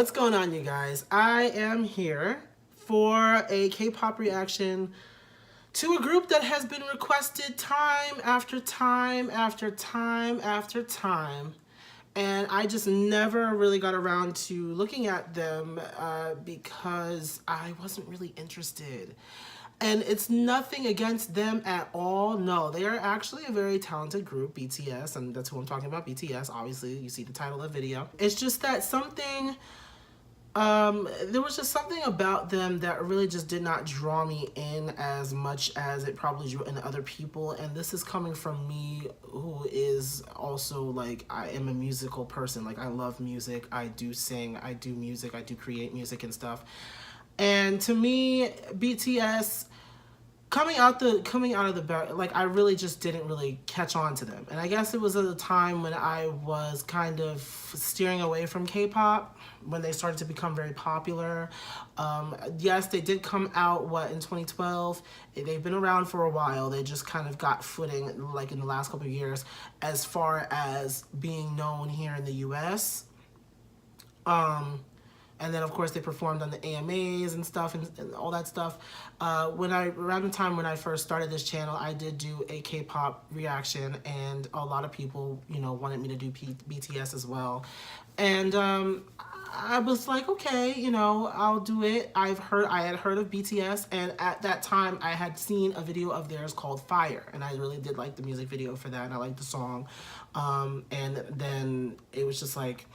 What's going on, you guys? I am here for a K-pop reaction to a group that has been requested time after time after time after time. And I just never really got around to looking at them because I wasn't really interested. And it's nothing against them at all. No, they are actually a very talented group, BTS, and that's who I'm talking about, BTS. Obviously, you see the title of the video. It's just that there was just something about them that really just did not draw me in as much as it probably drew in other people. And this is coming from me, who is also like, I am a musical person. Like, I love music, I do sing, I do music, I do create music and stuff. And to me, BTS coming out of the back, like, I really just didn't really catch on to them. And I guess it was at a time when I was kind of steering away from K-pop, when they started to become very popular. Yes, they did come out, in 2012? They've been around for a while. They just kind of got footing, like, in the last couple of years, as far as being known here in the US. And then, of course, they performed on the AMAs and stuff and all that stuff. Around the time when I first started this channel, I did do a K-pop reaction, and a lot of people, wanted me to do BTS as well. And I was like, okay, I'll do it. I had heard of BTS, and at that time, I had seen a video of theirs called Fire, and I really did like the music video for that, and I liked the song. And then it was just like,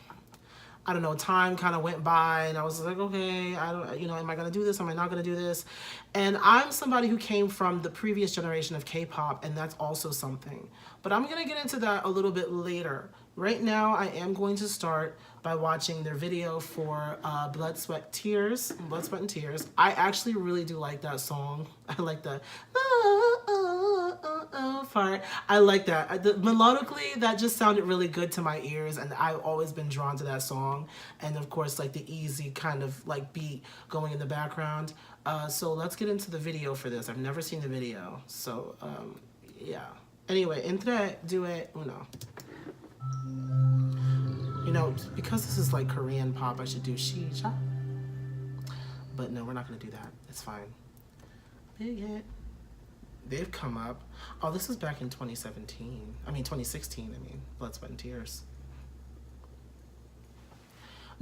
I don't know, time kind of went by, and I was like, okay, am I going to do this? Am I not going to do this? And I'm somebody who came from the previous generation of K-pop, and that's also something. But I'm going to get into that a little bit later. Right now, I am going to start by watching their video for Blood, Sweat, and Tears. I actually really do like that song. I like the part. I like that. Melodically, that just sounded really good to my ears, and I've always been drawn to that song. And of course, like the easy kind of like beat going in the background. So let's get into the video for this. I've never seen the video, so yeah. Anyway, entre, duet, uno. Because this is like Korean pop, I should do She-cha. But no, we're not gonna do that. It's fine. Big hit. They've come up. Oh, this is back in 2016, Blood, Sweat, and Tears.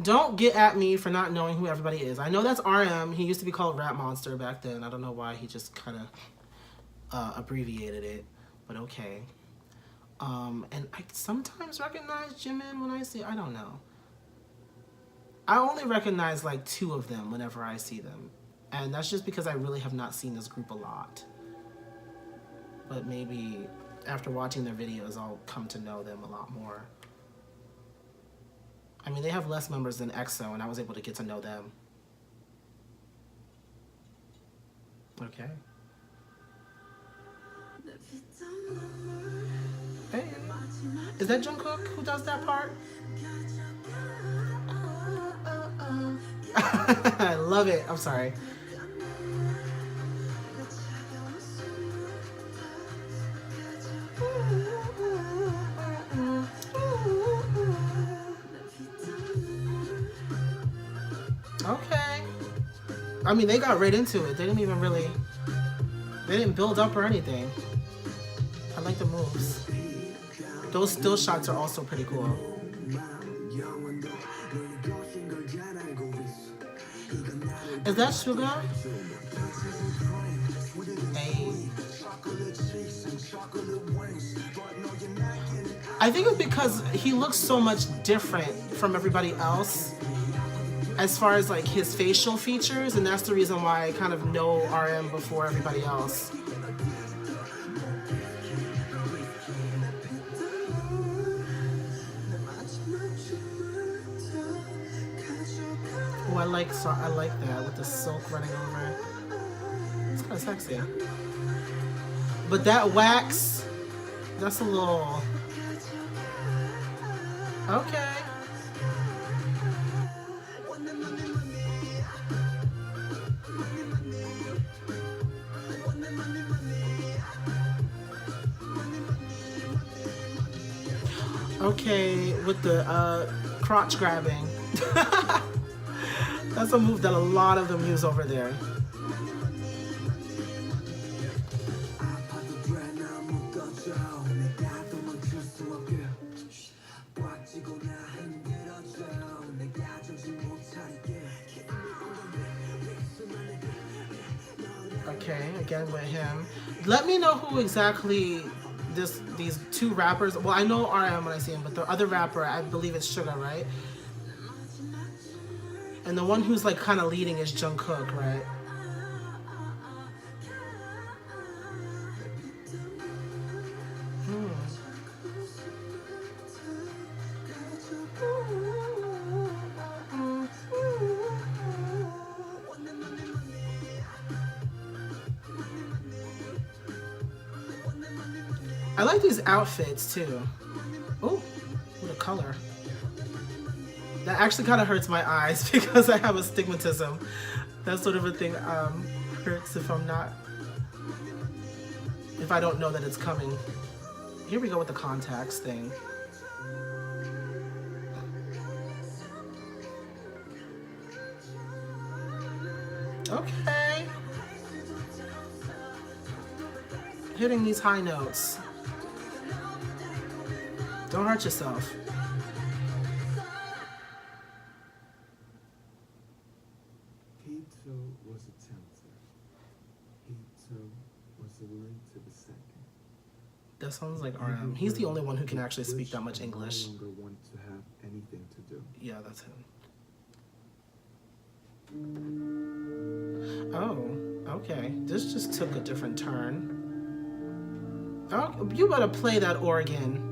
Don't get at me for not knowing who everybody is. I know that's RM. He used to be called Rap Monster back then. I don't know why he just kind of abbreviated it, but okay. And I sometimes recognize Jimin when I see, I don't know. I only recognize like 2 of them whenever I see them. And that's just because I really have not seen this group a lot. But maybe after watching their videos, I'll come to know them a lot more. I mean, they have less members than EXO, and I was able to get to know them. Okay. Hey, is that Jungkook who does that part? I love it. I'm sorry. Okay. I mean, they got right into it. They didn't build up or anything. I like the moves. Those still shots are also pretty cool. Is that Suga? Hey. I think it's because he looks so much different from everybody else as far as like his facial features, and that's the reason why I kind of know RM before everybody else. Oh, I like that with the silk running over it. It's kind of sexy. But that wax, that's a little... Okay. Okay, with the crotch grabbing. That's a move that a lot of them use over there. Okay, again with him. Let me know who exactly these two rappers. Well, I know RM when I see him, but the other rapper, I believe it's Sugar, right? And the one who's like kind of leading is Jungkook, right? I like these outfits too. Oh, what a color. That actually kind of hurts my eyes because I have astigmatism. That sort of a thing hurts if I don't know that it's coming. Here we go with the contacts thing. Okay. Hitting these high notes. Don't hurt yourself. He too was a tempter. He too was a link to the second. That sounds like RM. He's the only one who can actually speak that much English. No longer want to have anything to do. Yeah, that's him. Oh, okay. This just took a different turn. Oh, you better play that organ.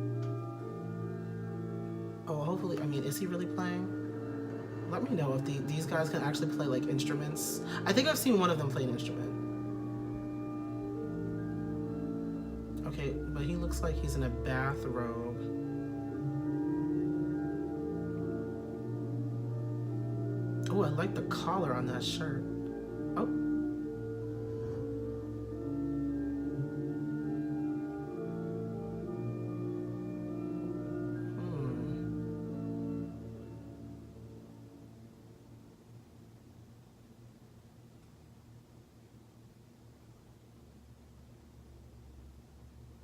Oh, hopefully, I mean, is he really playing? Let me know if these guys can actually play, like, instruments. I think I've seen one of them play an instrument. Okay, but he looks like he's in a bathrobe. Oh, I like the collar on that shirt. Oh.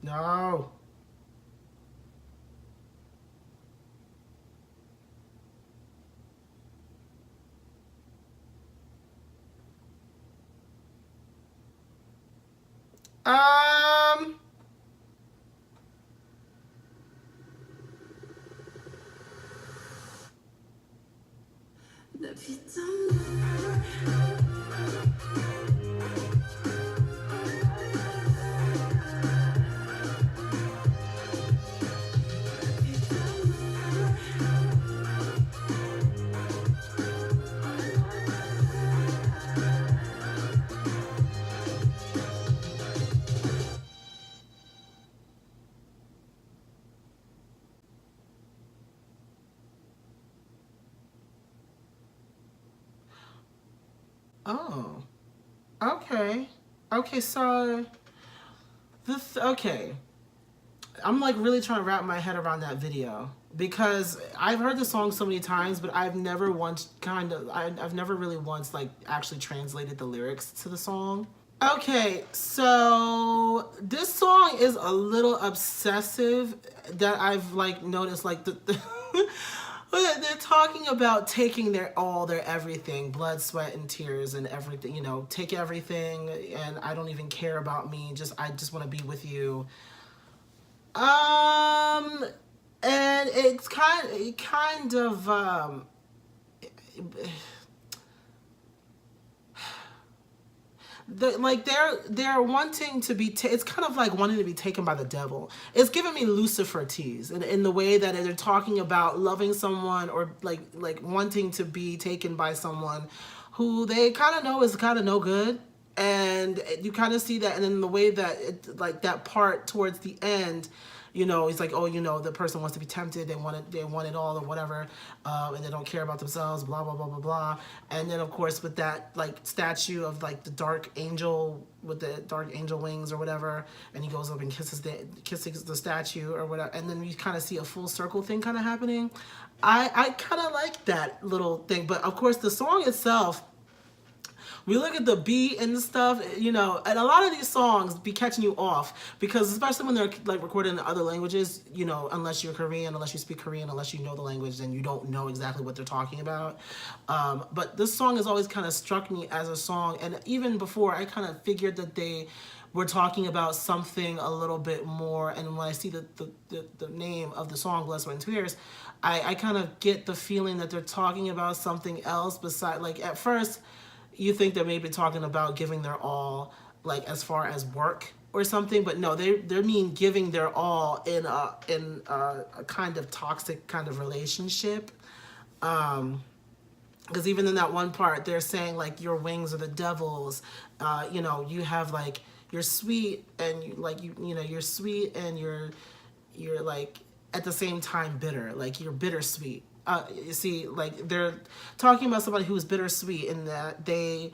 No. Oh. Okay. Okay, so okay. I'm like really trying to wrap my head around that video because I've heard the song so many times, but I've never I've never really once like actually translated the lyrics to the song. Okay, so this song is a little obsessive that I've like noticed like they're talking about taking their all, their everything, blood, sweat, and tears and everything, you know, take everything and I don't even care about me, I just want to be with you. And it's kind of they're wanting to be it's kind of like wanting to be taken by the devil. It's giving me Lucifer tease in the way that they're talking about loving someone or like wanting to be taken by someone who they kind of know is kind of no good, and you kind of see that. And then the way that it, like that part towards the end, He's like, oh, the person wants to be tempted, they want it all or whatever, and they don't care about themselves, blah blah blah blah blah. And then of course with that like statue of like the dark angel with the dark angel wings or whatever, and he goes up and kisses the statue or whatever, and then you kind of see a full circle thing kind of happening. I kind of like that little thing, but of course the song itself, we look at the beat and stuff, and a lot of these songs be catching you off because especially when they're like recorded in other languages, unless you're Korean, unless you speak Korean, unless you know the language, then you don't know exactly what they're talking about. But this song has always kind of struck me as a song, and even before I kind of figured that they were talking about something a little bit more, and when I see the name of the song, Blood, Sweat, and Tears, I kind of get the feeling that they're talking about something else beside, like at first, you think they may be talking about giving their all, like as far as work or something, but no, they mean giving their all in a kind of toxic kind of relationship. Because even in that one part, they're saying like your wings are the devil's. You have like you're sweet and you're sweet and you're like at the same time bitter, like you're bittersweet. You see, like they're talking about somebody who is bittersweet in that they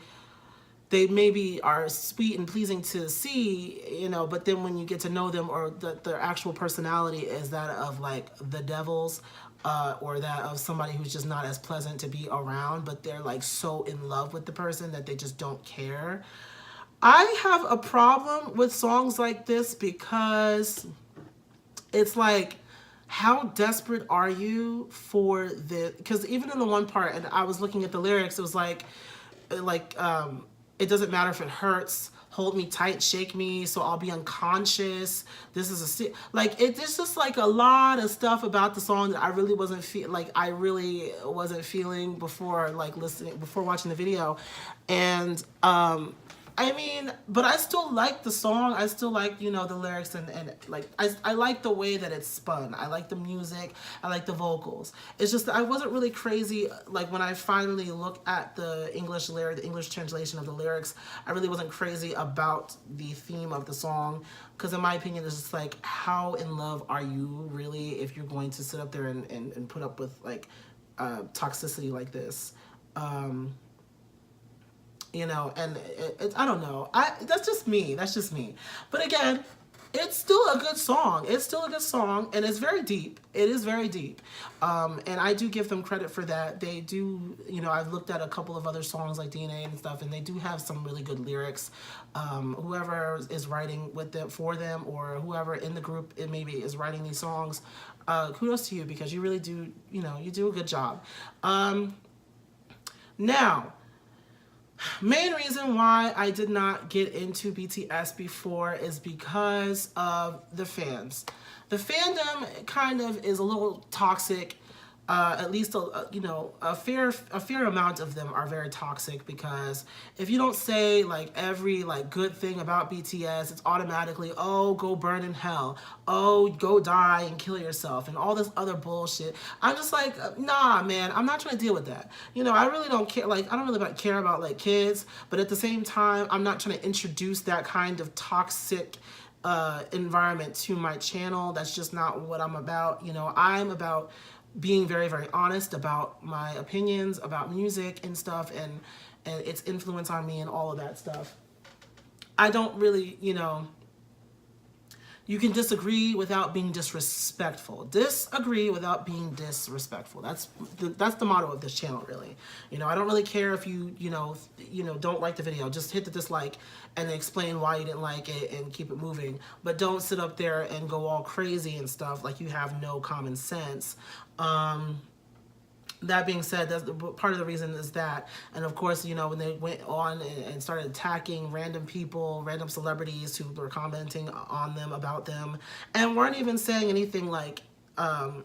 maybe are sweet and pleasing to see, but then when you get to know them, or their actual personality is that of like the devil's, or that of somebody who's just not as pleasant to be around, but they're like so in love with the person that they just don't care. I have a problem with songs like this because it's like, how desperate are you for the, because even in the one part, and I was looking at the lyrics, it was like it doesn't matter if it hurts, hold me tight, shake me so I'll be unconscious, this is like there's just like a lot of stuff about the song that I really wasn't feeling before before watching the video. And I mean, but I still like the song. I still like, the lyrics and like, I like the way that it's spun. I like the music. I like the vocals. It's just that I wasn't really crazy. Like when I finally look at the English translation of the lyrics, I really wasn't crazy about the theme of the song. Because in my opinion, it's just like, how in love are you really if you're going to sit up there and put up with like toxicity like this? And I don't know. That's just me. But again, it's still a good song. And it's very deep. It is very deep. And I do give them credit for that. They do, I've looked at a couple of other songs like DNA and stuff, and they do have some really good lyrics. Whoever is writing with them for them, or whoever in the group it maybe is writing these songs, kudos to you, because you really do, you do a good job. Now, main reason why I did not get into BTS before is because of the fans. The fandom kind of is a little toxic. At least a fair amount of them are very toxic, because if you don't say like every like good thing about BTS, it's automatically, oh, go burn in hell, oh, go die and kill yourself, and all this other bullshit. I'm just like, nah, man, I'm not trying to deal with that. I really don't care. Like, I don't really care about like kids, but at the same time, I'm not trying to introduce that kind of toxic environment to my channel. That's just not what I'm about. I'm about being very, very honest about my opinions about music and stuff, and its influence on me and all of that stuff. I don't really, you can disagree without being disrespectful. Disagree without being disrespectful. That's the motto of this channel, really. I don't really care if you don't like the video. Just hit the dislike and explain why you didn't like it and keep it moving. But don't sit up there and go all crazy and stuff like you have no common sense. That being said, that's part of the reason is that, and of course, when they went on and started attacking random people, random celebrities who were commenting on them, about them, and weren't even saying anything like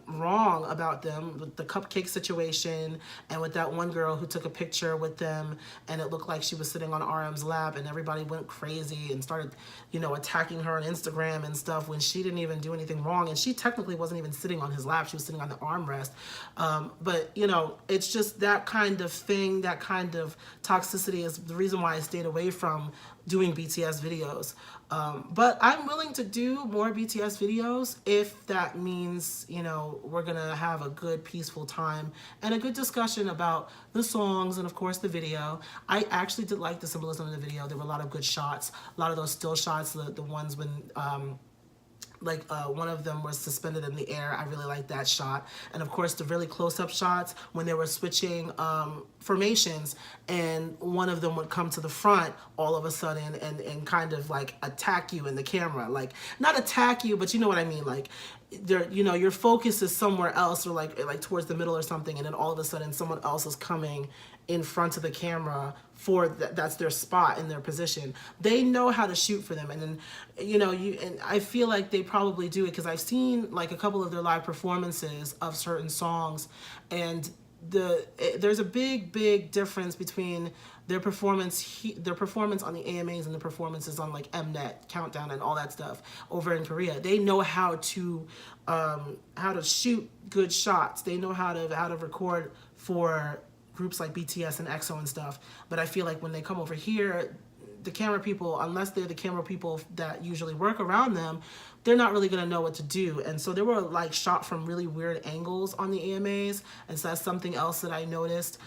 wrong about them, with the cupcake situation, and with that one girl who took a picture with them and it looked like she was sitting on RM's lap, and everybody went crazy and started attacking her on Instagram and stuff, when she didn't even do anything wrong, and she technically wasn't even sitting on his lap, she was sitting on the armrest. But it's just that kind of thing, that kind of toxicity is the reason why I stayed away from doing BTS videos. But I'm willing to do more BTS videos if that means, you know, we're gonna have a good peaceful time and a good discussion about the songs and of course the video. I actually did like the symbolism of the video. There were a lot of good shots, a lot of those still shots, the ones when one of them was suspended in the air. I really liked that shot. And of course the really close-up shots when they were switching formations and one of them would come to the front all of a sudden and kind of like attack you in the camera. Like not attack you, but you know what I mean? Like there, you know, your focus is somewhere else or like towards the middle or something, and then all of a sudden someone else is coming in front of the camera for that's their spot in their position. They know how to shoot for them, and then you know and I feel like they probably do it because I've seen like a couple of their live performances of certain songs, and there's a big difference between their performance on the AMAs and the performances on like Mnet Countdown and all that stuff over in Korea. They know how to shoot good shots. They know how to record for groups like BTS and EXO and stuff. But I feel like when they come over here, the camera people, unless they're the camera people that usually work around them, they're not really gonna know what to do. And so they were like shot from really weird angles on the AMAs, and so that's something else that I noticed.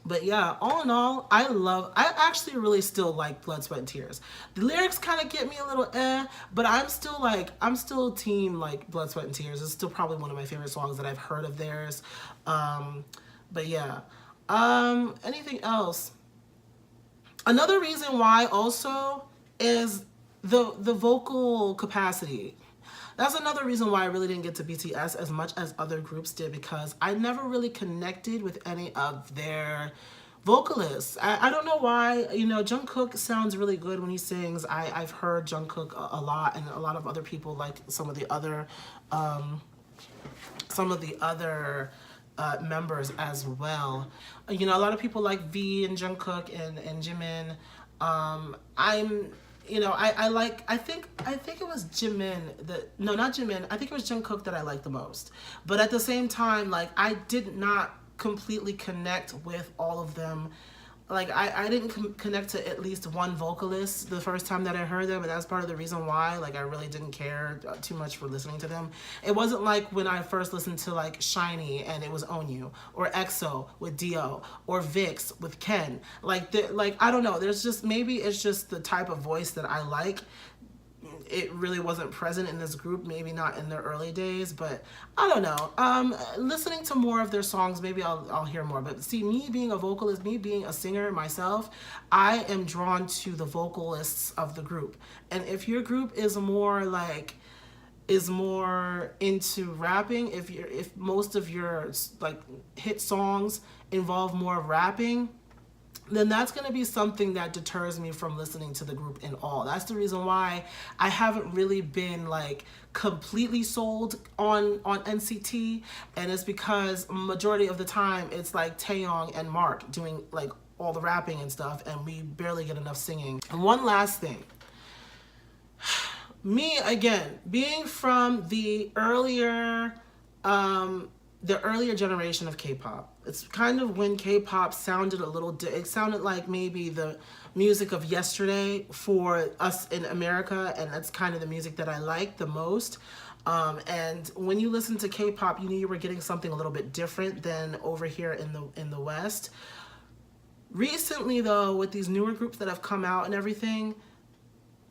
But yeah, all in all, I actually really still like Blood, Sweat, and Tears. The lyrics kind of get me a little but I'm still team like Blood, Sweat, and Tears. It's still probably one of my favorite songs that I've heard of theirs. But yeah, anything else? Another reason why also is the vocal capacity. That's another reason why I really didn't get to BTS as much as other groups did, because I never really connected with any of their vocalists. I don't know why. You know, Jungkook sounds really good when he sings. I've heard Jungkook a lot, and a lot of other people like some of the other members as well. You know, a lot of people like V and Jungkook and Jimin. I think it was Jimin not Jimin. I think it was Jungkook that I liked the most. But at the same time, like I did not completely connect with all of them. Like I didn't connect to at least one vocalist the first time that I heard them, and that's part of the reason why like I really didn't care too much for listening to them. It wasn't like when I first listened to like Shiny and it was Onyu, or EXO with Dio, or VIX with Ken. Like I don't know. There's just, maybe it's just the type of voice that I like. It really wasn't present in this group, maybe not in their early days, but I don't know. Listening to more of their songs, maybe I'll hear more. But see, me being a vocalist, me being a singer myself, I am drawn to the vocalists of the group. And if your group is more into rapping, if most of your like hit songs involve more rapping, then that's going to be something that deters me from listening to the group in all. That's the reason why I haven't really been like completely sold on NCT, and it's because majority of the time it's like Taeyong and Mark doing like all the rapping and stuff, and we barely get enough singing. And one last thing. Me, again, being from the earlier generation of K-pop. It's kind of when K-pop sounded a little, it sounded like maybe the music of yesterday for us in America, and that's kind of the music that I like the most. And when you listen to K-pop, you knew you were getting something a little bit different than over here in the West. Recently, though, with these newer groups that have come out and everything,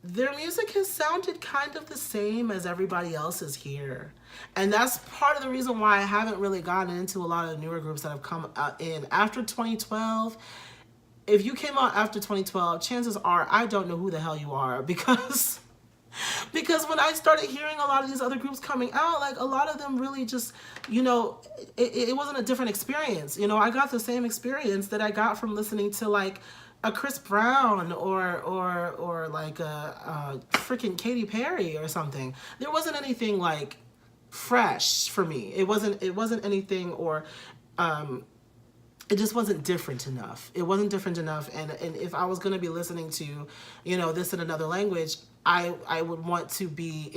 their music has sounded kind of the same as everybody else's here. And that's part of the reason why I haven't really gotten into a lot of the newer groups that have come out in after 2012. If you came out after 2012, chances are I don't know who the hell you are, because when I started hearing a lot of these other groups coming out, like a lot of them really just, you know, it wasn't a different experience. You know, I got the same experience that I got from listening to like a Chris Brown or like a freaking Katy Perry or something. There wasn't anything like fresh for me. It wasn't anything, or it just wasn't different enough. It wasn't different enough. And if I was going to be listening to, you know, this in another language, I would want to be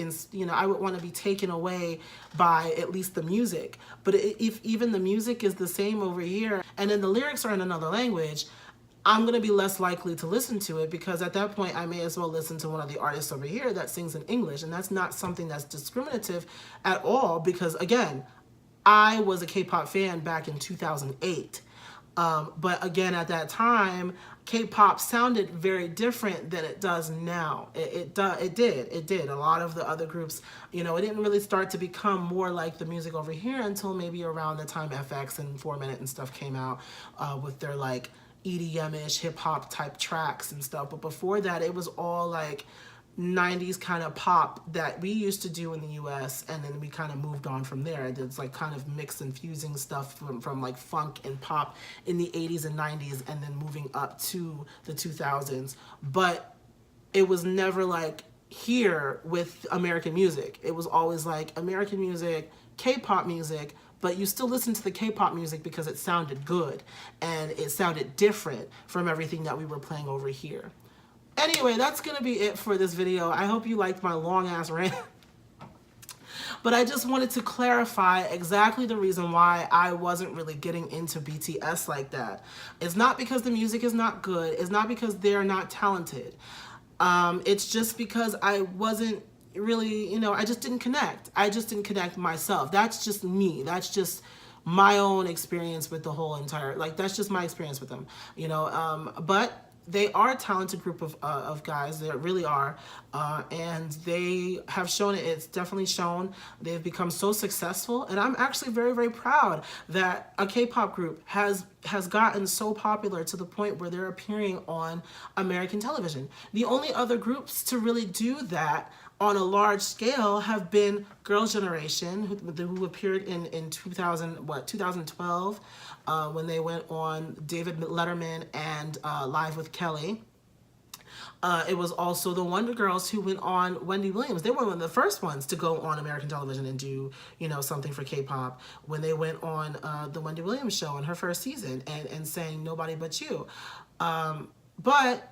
I would want to be taken away by at least the music. But if even the music is the same over here and then the lyrics are in another language, I'm going to be less likely to listen to it, because at that point I may as well listen to one of the artists over here that sings in English. And that's not something that's discriminative at all, because again, I was a K-pop fan back in 2008. But again, at that time, K-pop sounded very different than it does now. It did. A lot of the other groups, it didn't really start to become more like the music over here until maybe around the time FX and 4 Minute and stuff came out, with their like EDM-ish hip hop type tracks and stuff. But before that, it was all like 90s kind of pop that we used to do in the US, and then we kind of moved on from there. It's like kind of mixed and fusing stuff from like funk and pop in the 80s and 90s, and then moving up to the 2000s. But it was never like here with American music. It was always like American music, K-pop music, but you still listen to the K-pop music because it sounded good and it sounded different from everything that we were playing over here. Anyway, that's going to be it for this video. I hope you liked my long-ass rant. But I just wanted to clarify exactly the reason why I wasn't really getting into BTS like that. It's not because the music is not good. It's not because they're not talented. It's just because I wasn't really, I just didn't connect. I just didn't connect myself. That's just me. That's just my own experience with the whole entire, like, that's just my experience with them, but they are a talented group of guys. They really are. And they have shown it. It's definitely shown. They've become so successful. And I'm actually very, very proud that a K-pop group has gotten so popular to the point where they're appearing on American television. The only other groups to really do that on a large scale have been Girls' Generation, who appeared in 2012, when they went on David Letterman and Live with Kelly. It was also the Wonder Girls who went on Wendy Williams. They were one of the first ones to go on American television and do, something for K-pop, when they went on the Wendy Williams show in her first season and sang Nobody But You. But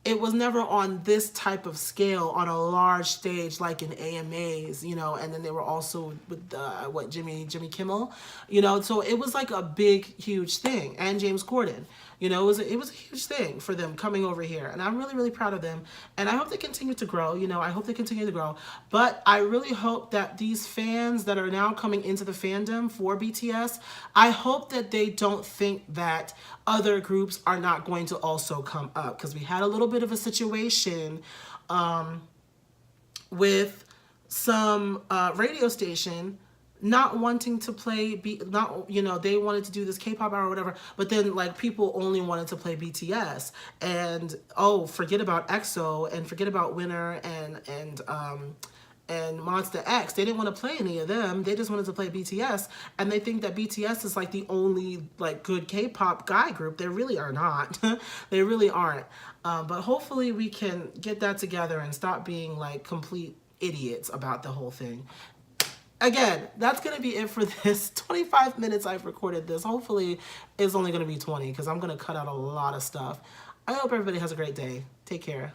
it was never on this type of scale, on a large stage like in AMAs, and then they were also with Jimmy Kimmel, so it was like a big, huge thing. And James Corden, it was a huge thing for them coming over here, and I'm really, really proud of them, and I hope they continue to grow. I hope they continue to grow. But I really hope that these fans that are now coming into the fandom for BTS, I hope that they don't think that other groups are not going to also come up, because we had a little bit of a situation with some radio station not wanting to play, they wanted to do this K-pop hour or whatever, but then like people only wanted to play BTS, and forget about EXO and forget about Winner and Monster X. They didn't want to play any of them. They just wanted to play BTS, and they think that BTS is like the only like good K-pop guy group. They really are not. They really aren't. But hopefully we can get that together and stop being like complete idiots about the whole thing. Again, that's going to be it for this 25 minutes I've recorded this. Hopefully it's only going to be 20, because I'm going to cut out a lot of stuff. I hope everybody has a great day. Take care.